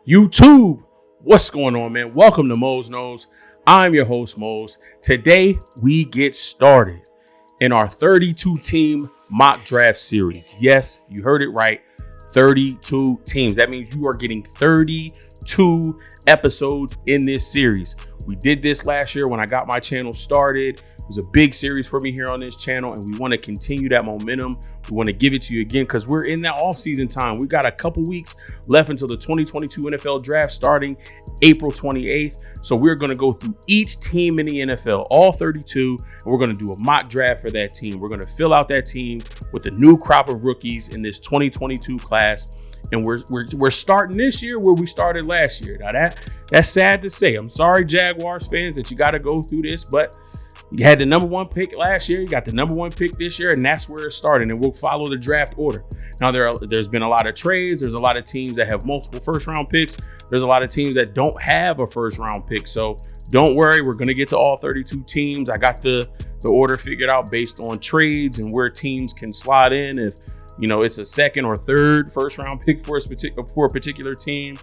YouTube, what's going on, man? Welcome to Mose Knows. I'm your host, Mose. Today, we get started in our 32-team mock draft series. Yes, you heard it right. 32 teams. That means you are getting 32 episodes in this series. We did this last year when I got my channel started. It was a big series for me here on this channel, and we want to continue that momentum. We want to give it to you again because we're in that off-season time. We've got a couple weeks left until the 2022 NFL draft starting April 28th. So we're going to go through each team in the NFL, all 32, and we're going to do a mock draft for that team. We're going to fill out that team with a new crop of rookies in this 2022 class. And we're starting this year where we started last year. Now that's sad to say. I'm sorry, Jaguars fans, that you got to go through this, but you had the number one pick last year. You got the number one pick this year, and that's where it started. And we'll follow the draft order. Now, there's been a lot of trades. There's a lot of teams that have multiple first-round picks. There's a lot of teams that don't have a first-round pick. So don't worry. We're going to get to all 32 teams. I got the order figured out based on trades and where teams can slot in. If it's a second or third first-round pick for a particular team,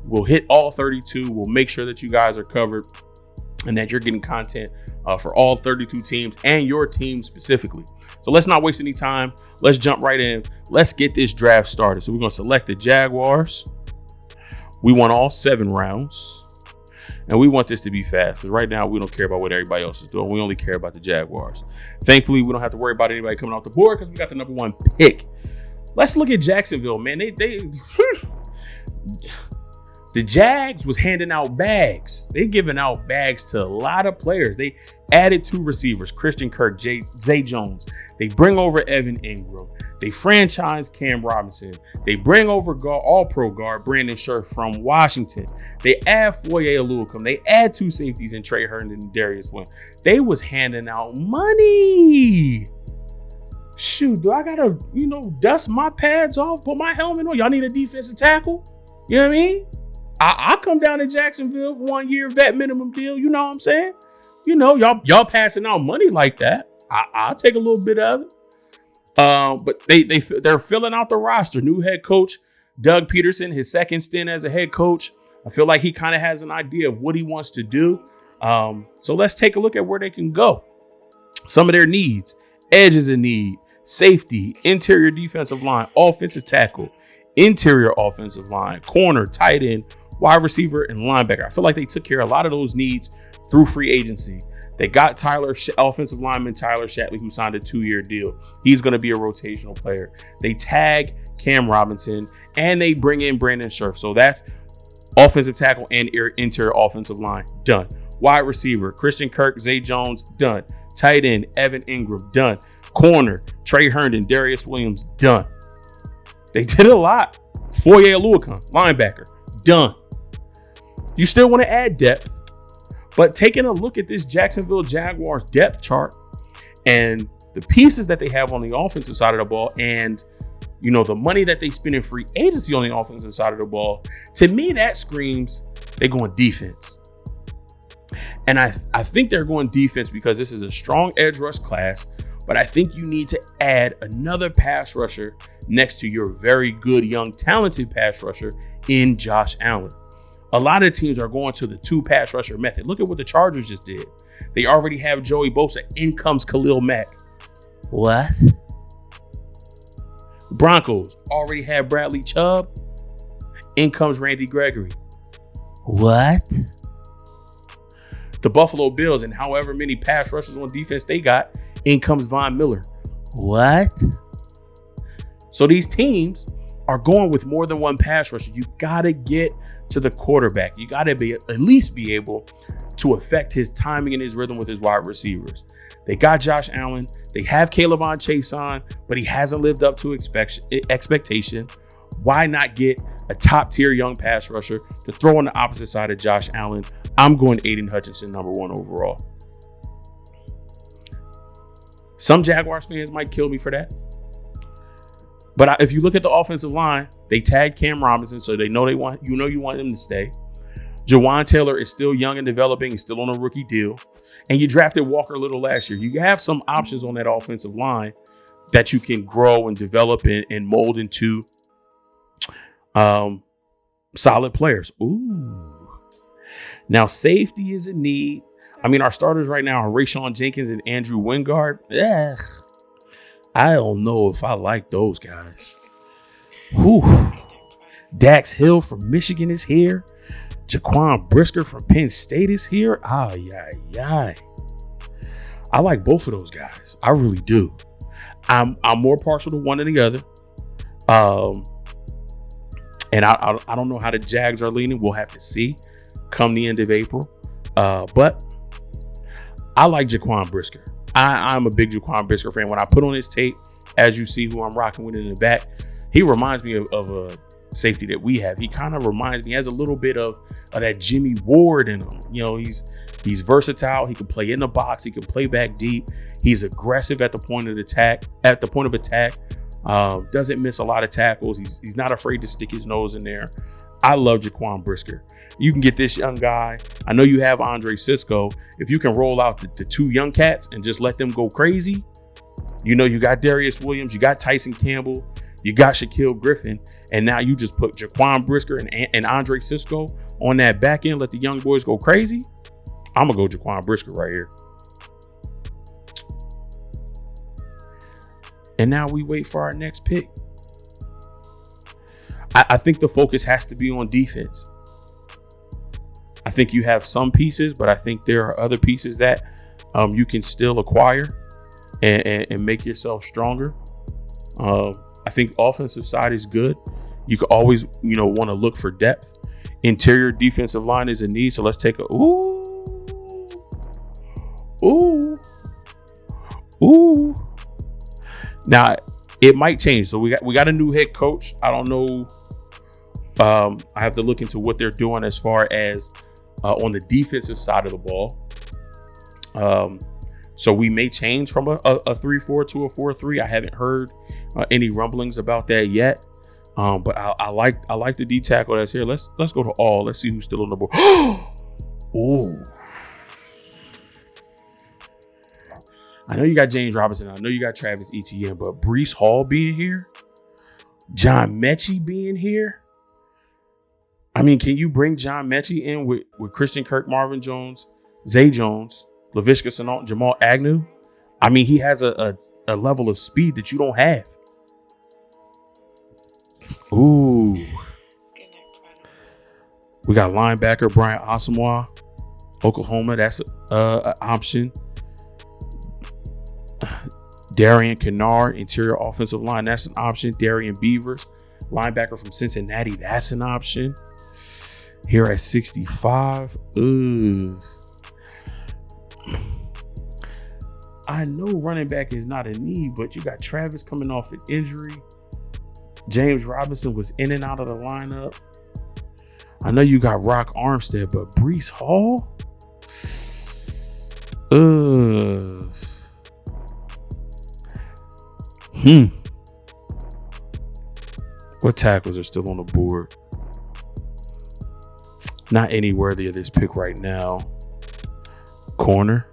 we'll hit all 32. We'll make sure that you guys are covered and that you're getting content for all 32 teams and your team specifically. So let's not waste any time. Let's jump right in. Let's get this draft started. So we're going to select the Jaguars. We want all 7 rounds. And we want this to be fast because right now we don't care about what everybody else is doing. We only care about the Jaguars. Thankfully, we don't have to worry about anybody coming off the board because we got the number 1 pick. Let's look at Jacksonville, man. The Jags was handing out bags. They giving out bags to a lot of players. They added 2 receivers, Christian Kirk, Zay Jones. They bring over Evan Ingram. They franchise Cam Robinson. They bring over all-pro guard Brandon Scherf from Washington. They add Foye Oluokun. They add 2 safeties in Trey Herndon and Darius Wynn. They was handing out money. Shoot, do I gotta, dust my pads off, put my helmet on? Y'all need a defensive tackle? You know what I mean? I'll come down to Jacksonville for 1 year vet minimum deal. You know what I'm saying? Y'all passing out money like that. I'll take a little bit of it. But they're filling out the roster. New head coach Doug Peterson, his second stint as a head coach. I feel like he kind of has an idea of what he wants to do. So let's take a look at where they can go. Some of their needs: edge is a need, safety, interior defensive line, offensive tackle, interior offensive line, corner, tight end, wide receiver, and linebacker. I feel like they took care of a lot of those needs through free agency. They got offensive lineman Tyler Shatley, who signed a 2-year deal. He's going to be a rotational player. They tag Cam Robinson, and they bring in Brandon Scherf. So that's offensive tackle and interior offensive line, done. Wide receiver, Christian Kirk, Zay Jones, done. Tight end, Evan Ingram, done. Corner, Trey Herndon, Darius Williams, done. They did a lot. Foye Oluokun, linebacker, done. You still want to add depth, but taking a look at this Jacksonville Jaguars depth chart and the pieces that they have on the offensive side of the ball and, the money that they spend in free agency on the offensive side of the ball, to me, that screams they're going defense. And I think they're going defense because this is a strong edge rush class, but I think you need to add another pass rusher next to your very good, young, talented pass rusher in Josh Allen. A lot of teams are going to the 2 pass rusher method. Look at what the Chargers just did. They already have Joey Bosa. In comes Khalil Mack. What? Broncos already have Bradley Chubb. In comes Randy Gregory. What? The Buffalo Bills, and however many pass rushers on defense they got, in comes Von Miller. What? So these teams are going with more than 1 pass rusher. You got to get to the quarterback. You got to at least be able to affect his timing and his rhythm with his wide receivers. They got Josh Allen. They have K'Lavon Chase on, but he hasn't lived up to expectation. Why not get a top-tier young pass rusher to throw on the opposite side of Josh Allen? I'm going Aiden Hutchinson, number 1 overall. Some Jaguars fans might kill me for that. But if you look at the offensive line, they tagged Cam Robinson, so they know you want him to stay. Jawan Taylor is still young and developing. He's still on a rookie deal. And you drafted Walker Little last year. You have some options on that offensive line that you can grow and develop and mold into solid players. Ooh. Now, safety is a need. I mean, our starters right now are Rayshawn Jenkins and Andrew Wingard. Ugh, I don't know if I like those guys. Whew. Dax Hill from Michigan is here. Jaquan Brisker from Penn State is here. I like both of those guys. I really do. I'm more partial to one than the other. And I don't know how the Jags are leaning. We'll have to see come the end of April. But I like Jaquan Brisker. I'm a big Jaquan Brisker fan. When I put on his tape, as you see who I'm rocking with in the back, he reminds me of a safety that we have. He kind of reminds me, has a little bit of that Jimmy Ward in him. You know, he's versatile. He can play in the box. He can play back deep. He's aggressive at the point of attack. Doesn't miss a lot of tackles. He's not afraid to stick his nose in there. I love Jaquan Brisker. You can get this young guy. I know you have Andre Cisco. If you can roll out the two young cats and just let them go crazy, you know, you got Darius Williams, you got Tyson Campbell, you got Shaquille Griffin, and now you just put Jaquan Brisker and Andre Cisco on that back end, let the young boys go crazy. I'm going to go Jaquan Brisker right here. And now we wait for our next pick. I think the focus has to be on defense. I think you have some pieces, but I think there are other pieces that you can still acquire and make yourself stronger. I think offensive side is good. You can always, want to look for depth. Interior defensive line is a need. So let's take a ooh. Now it might change. So we got a new head coach. I don't know. I have to look into what they're doing as far as on the defensive side of the ball. So we may change from a 3-4 to a 4-3. I haven't heard any rumblings about that yet. But I like the D tackle that's here. Let's go to all. Let's see who's still on the board. Ooh. I know you got James Robinson. I know you got Travis Etienne, but Breece Hall being here, John Mechie being here. I mean, can you bring John Mechie in with Christian Kirk, Marvin Jones, Zay Jones, Laviska Shenault, Jamal Agnew? I mean, he has a level of speed that you don't have. Ooh. We got linebacker Brian Asamoah, Oklahoma. That's an option. Darian Kennard, interior offensive line. That's an option. Darian Beavers, linebacker from Cincinnati. That's an option. Here at 65. Ugh. I know running back is not a need, but you got Travis coming off an injury. James Robinson was in and out of the lineup. I know you got Rock Armstead, but Breece Hall? What tackles are still on the board? Not any worthy of this pick right now. Corner.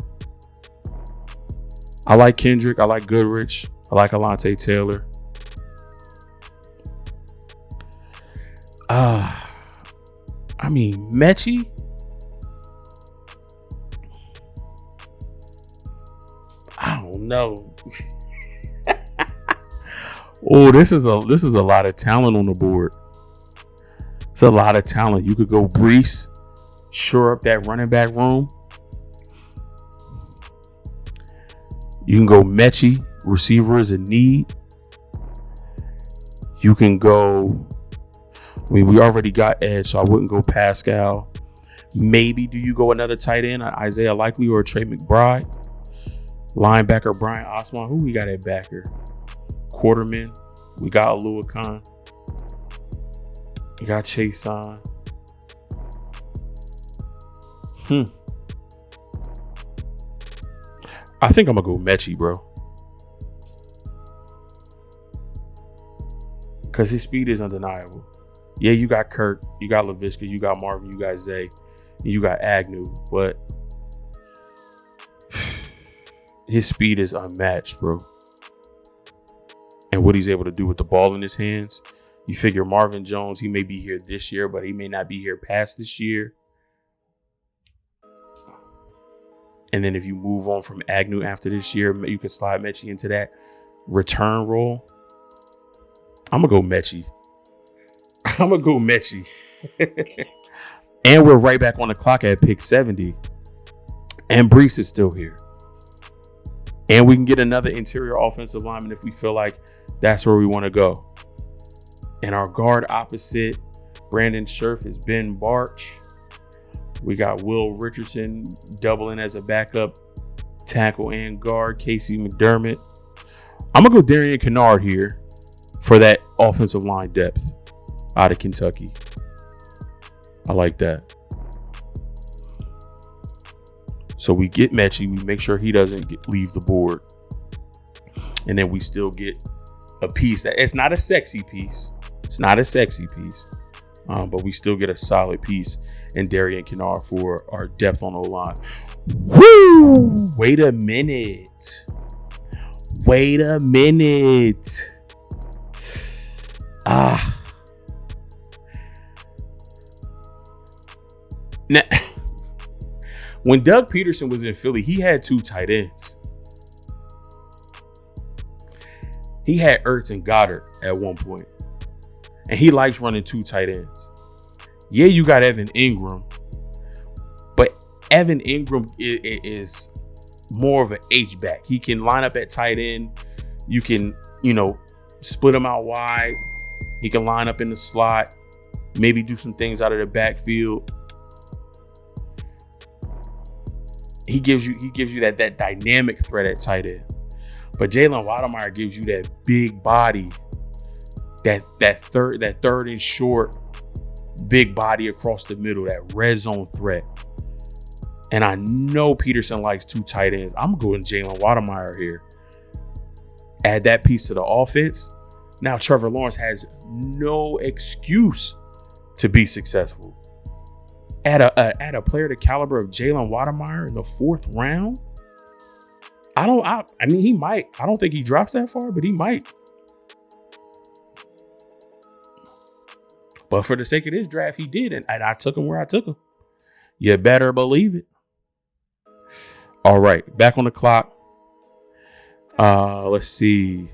I like Kendrick. I like Goodrich. I like Alontae Taylor. I mean, Mechie. I don't know. Oh, this is a lot of talent on the board. It's a lot of talent. You could go Breece, shore up that running back room. You can go Mechie, receiver is a need. You can go. I mean, we already got Edge, so I wouldn't go Pascal. Maybe do you go another tight end, Isaiah Likely or Trey McBride? Linebacker Brian Osman. Who we got at backer? Quarterman. We got Alua Khan. We got Chase on. I think I'm gonna go Mechie, bro. Because his speed is undeniable. Yeah, you got Kirk, you got Laviska, you got Marvin, you got Zay, and you got Agnew, but his speed is unmatched, bro. and what he's able to do with the ball in his hands. You figure Marvin Jones, he may be here this year, but he may not be here past this year. And then if you move on from Agnew after this year, you can slide Mechie into that return role. I'm going to go Mechie. And we're right back on the clock at pick 70. And Breece is still here. And we can get another interior offensive lineman if we feel like that's where we want to go. And our guard opposite Brandon Scherf is Ben Barch. We got Will Richardson doubling as a backup tackle and guard. Casey McDermott. I'm going to go Darian Kennard here for that offensive line depth out of Kentucky. I like that. So we get Mechie. We make sure he doesn't leave the board. And then we still get a piece that it's not a sexy piece. It's not a sexy piece. But we still get a solid piece in Darian Kennard for our depth on O-line. Woo! Wait a minute. Now, when Doug Peterson was in Philly, he had 2 tight ends. He had Ertz and Goddard at one point. And he likes running 2 tight ends. Yeah, you got Evan Ingram. But Evan Ingram is more of an H-back. He can line up at tight end. You can, split him out wide. He can line up in the slot. Maybe do some things out of the backfield. He gives you that dynamic threat at tight end. But Jalen Wademeyer gives you that big body, that third and short, big body across the middle, that red zone threat. And I know Peterson likes 2 tight ends. I'm going Jalen Wademeyer here. Add that piece to the offense. Now Trevor Lawrence has no excuse to be successful. Add a player the caliber of Jalen Wademeyer in the 4th round. He might. I don't think he drops that far, but he might. But for the sake of this draft, he did, and I took him where I took him. You better believe it. All right, back on the clock. Let's see.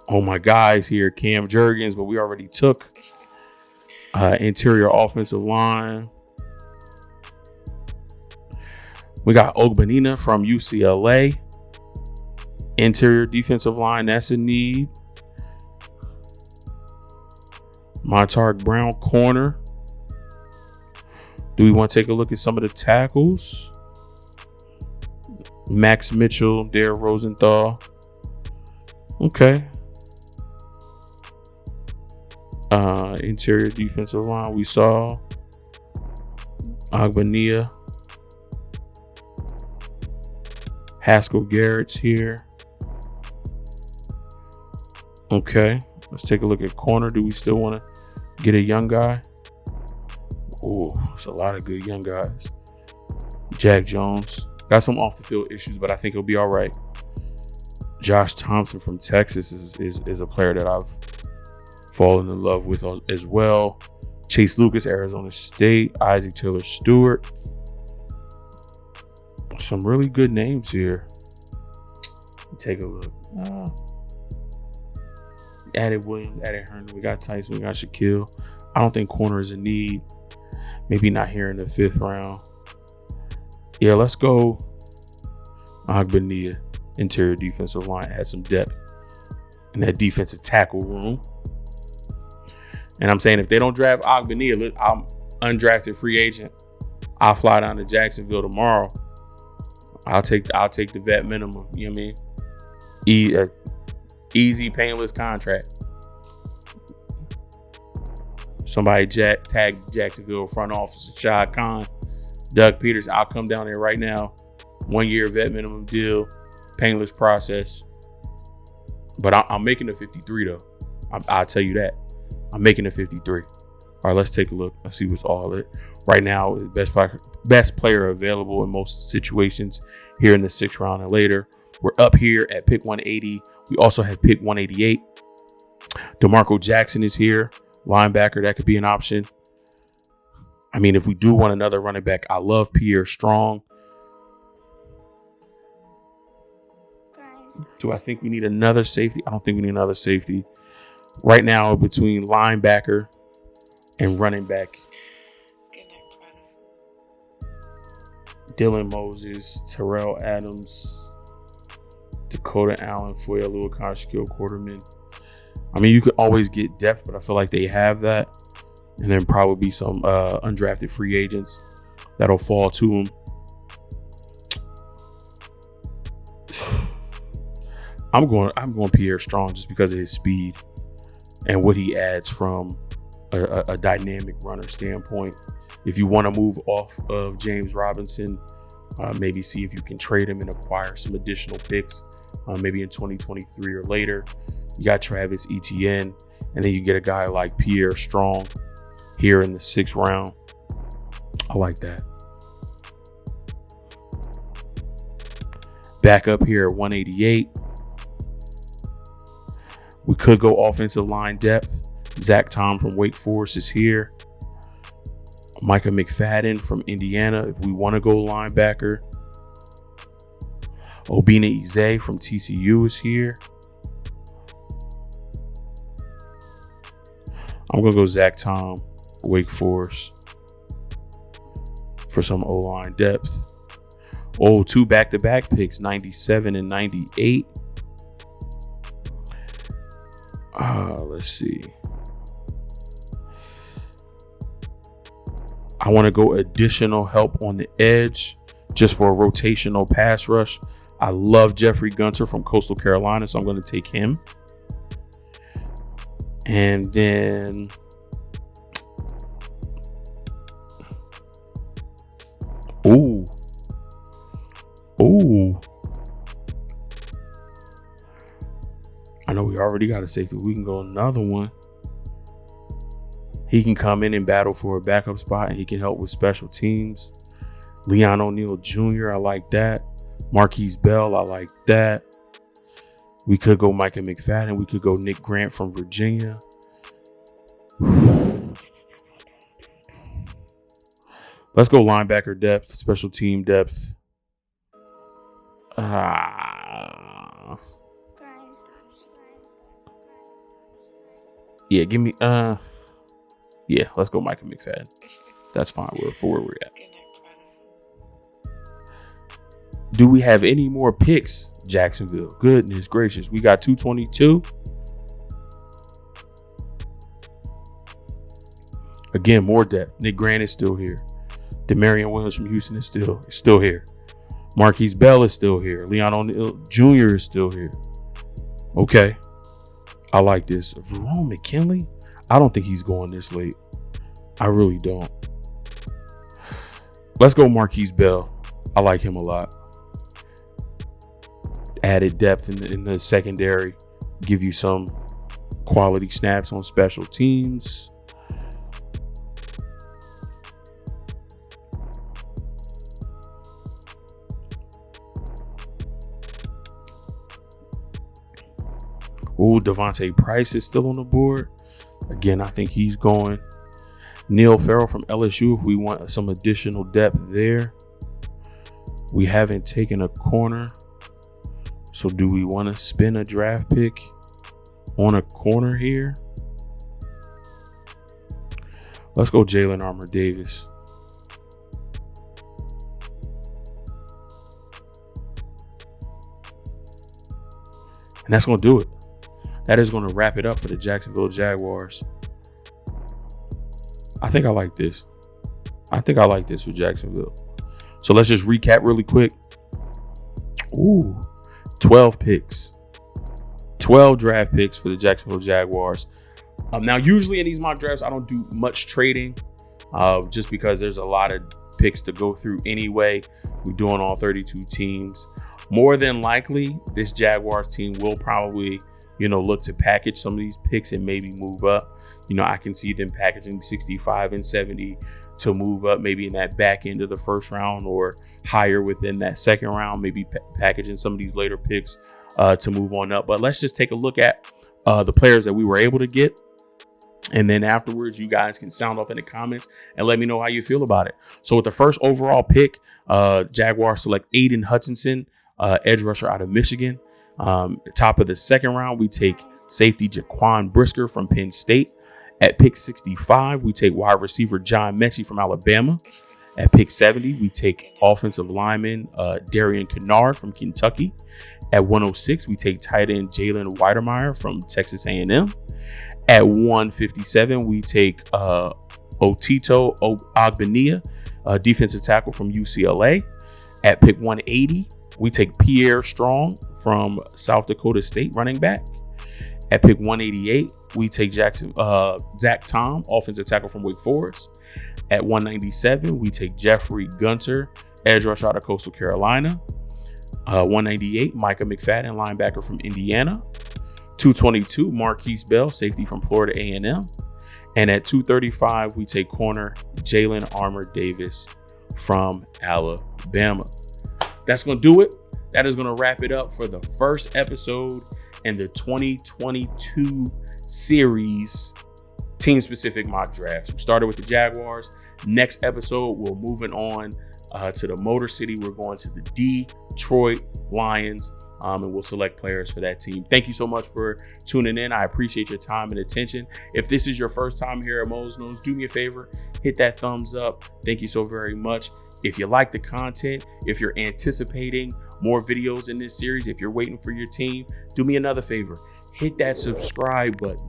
Oh, my guys here, Cam Jurgens, but we already took interior offensive line. We got Ogbenina from UCLA. Interior defensive line, that's a need. Montark Brown, corner. Do we want to take a look at some of the tackles? Max Mitchell, Dare Rosenthal. Okay. Interior defensive line, we saw Ogbania. Haskell Garrett's here. Okay. Let's take a look at corner. Do we still want to get a young guy? Oh, it's a lot of good young guys. Jack Jones. Got some off the field issues, but I think he'll be all right. Josh Thompson from Texas is a player that I've fallen in love with as well. Chase Lucas, Arizona State. Isaac Taylor Stewart. Some really good names here. Take a look. Added Williams, added Herndon. We got Tyson, we got Shaquille. I don't think corner is a need. Maybe not here in the 5th round. Yeah, let's go Ogbania, interior defensive line. Add some depth in that defensive tackle room. And I'm saying if they don't draft Ogbania, I'm undrafted free agent. I'll fly down to Jacksonville tomorrow. I'll take the vet minimum. You know what I mean? Easy, painless contract. Somebody tag Jacksonville front office, Shad Khan, Doug Peters. I'll come down there right now. 1 year vet minimum deal, painless process. But I'm making the 53 though. I'll tell you that. I'm making the 53. All right, let's take a look. Let's see what's all it. Right now, best player available in most situations here in the 6th round and later. We're up here at pick 180. We also have pick 188. DeMarco Jackson is here. Linebacker, that could be an option. I mean, if we do want another running back, I love Pierre Strong. Do I think we need another safety? I don't think we need another safety. Right now, between linebacker and running back, Dylan Moses, Terrell Adams, Dakota Allen, Foyer Luakon, Shaquille Quarterman. I mean, you could always get depth, but I feel like they have that. And then probably some undrafted free agents that'll fall to them. I'm going Pierre Strong just because of his speed and what he adds from a dynamic runner standpoint. If you want to move off of James Robinson, maybe see if you can trade him and acquire some additional picks, maybe in 2023 or later. You got Travis Etienne, and then you get a guy like Pierre Strong here in the 6th round. I like that. Back up here at 188. We could go offensive line depth. Zach Tom from Wake Forest is here. Micah McFadden from Indiana if we want to go linebacker. Obina Eze from TCU is here. I'm going to go Zach Tom, Wake Forest, for some O-line depth. Oh, 2 back-to-back picks, 97 and 98. Let's see. I want to go additional help on the edge just for a rotational pass rush. I love Jeffrey Gunter from Coastal Carolina, so I'm going to take him. And then ooh. I know we already got a safety. We can go another one. He can come in and battle for a backup spot, and he can help with special teams. Leon O'Neal Jr., I like that. Marquise Bell, I like that. We could go Micah McFadden. We could go Nick Grant from Virginia. Let's go linebacker depth, special team depth. Yeah, give me yeah, let's go Micah McFadden. That's fine. We're for where we're at. Do we have any more picks, Jacksonville? Goodness gracious. We got 222. Again, more depth. Nick Grant is still here. Demarion Williams from Houston is still here. Marquise Bell is still here. Leon O'Neal Jr. is still here. Okay. I like this. Verone McKinley? I don't think he's going this late. I really don't. Let's go Marquise Bell. I like him a lot. Added depth in the secondary. Give you some quality snaps on special teams. Oh, Devontae Price is still on the board. Again, I think he's going. Neil Farrell from LSU if we want some additional depth there. We haven't taken a corner. So do we want to spend a draft pick on a corner here? Let's go Jalen Armour Davis. And that's going to do it. That is going to wrap it up for the Jacksonville Jaguars. I think I like this. I think I like this for Jacksonville. So let's just recap really quick. Ooh, 12 picks. 12 draft picks for the Jacksonville Jaguars. Now, usually in these mock drafts, I don't do much trading just because there's a lot of picks to go through anyway. We're doing all 32 teams. More than likely, this Jaguars team will probably look to package some of these picks and maybe move up. I can see them packaging 65 and 70 to move up maybe in that back end of the first round or higher within that second round, maybe packaging some of these later picks to move on up. But let's just take a look at the players that we were able to get. And then afterwards, you guys can sound off in the comments and let me know how you feel about it. So with the first overall pick, Jaguars select Aiden Hutchinson, edge rusher out of Michigan. Top of the second round, we take safety Jaquan Brisker from Penn State. At pick 65, we take wide receiver John Mechie from Alabama. At pick 70, we take offensive lineman Darian Kennard from Kentucky. At 106, we take tight end Jalen Weidermeyer from Texas A&M. At 157, we take Otito Ogbania, defensive tackle from UCLA. At pick 180, we take Pierre Strong from South Dakota State, running back. At pick 188, we take Zach Tom, offensive tackle from Wake Forest. At 197, we take Jeffrey Gunter, edge rusher out of Coastal Carolina. 198, Micah McFadden, linebacker from Indiana. 222, Marquise Bell, safety from Florida A&M. And at 235, we take corner Jalen Armour Davis from Alabama. That's going to do it. That is going to wrap it up for the first episode in the 2022 series team-specific mock drafts. We started with the Jaguars. Next episode, we're moving on to the Motor City. We're going to the Detroit Lions, and we'll select players for that team. Thank you so much for tuning in. I appreciate your time and attention. If this is your first time here at Mose Knows, do me a favor, hit that thumbs up. Thank you so very much. If you like the content, if you're anticipating more videos in this series, if you're waiting for your team, do me another favor, hit that subscribe button.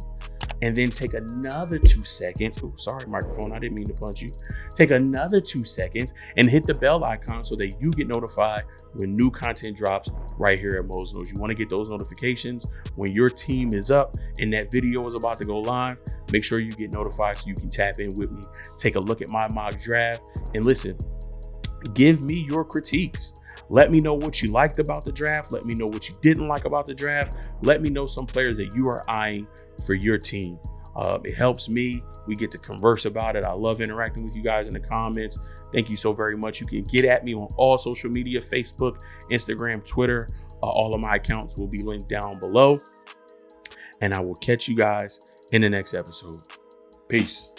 And then take another 2 seconds. Oh, sorry, microphone. I didn't mean to punch you. Take another 2 seconds and hit the bell icon so that you get notified when new content drops right here at Mose Knows. You want to get those notifications when your team is up and that video is about to go live. Make sure you get notified so you can tap in with me. Take a look at my mock draft and listen, give me your critiques. Let me know what you liked about the draft. Let me know what you didn't like about the draft. Let me know some players that you are eyeing for your team. It helps me. We get to converse about it. I love interacting with you guys in the comments. Thank you so very much. You can get at me on all social media, Facebook, Instagram, Twitter. All of my accounts will be linked down below. And I will catch you guys in the next episode. Peace.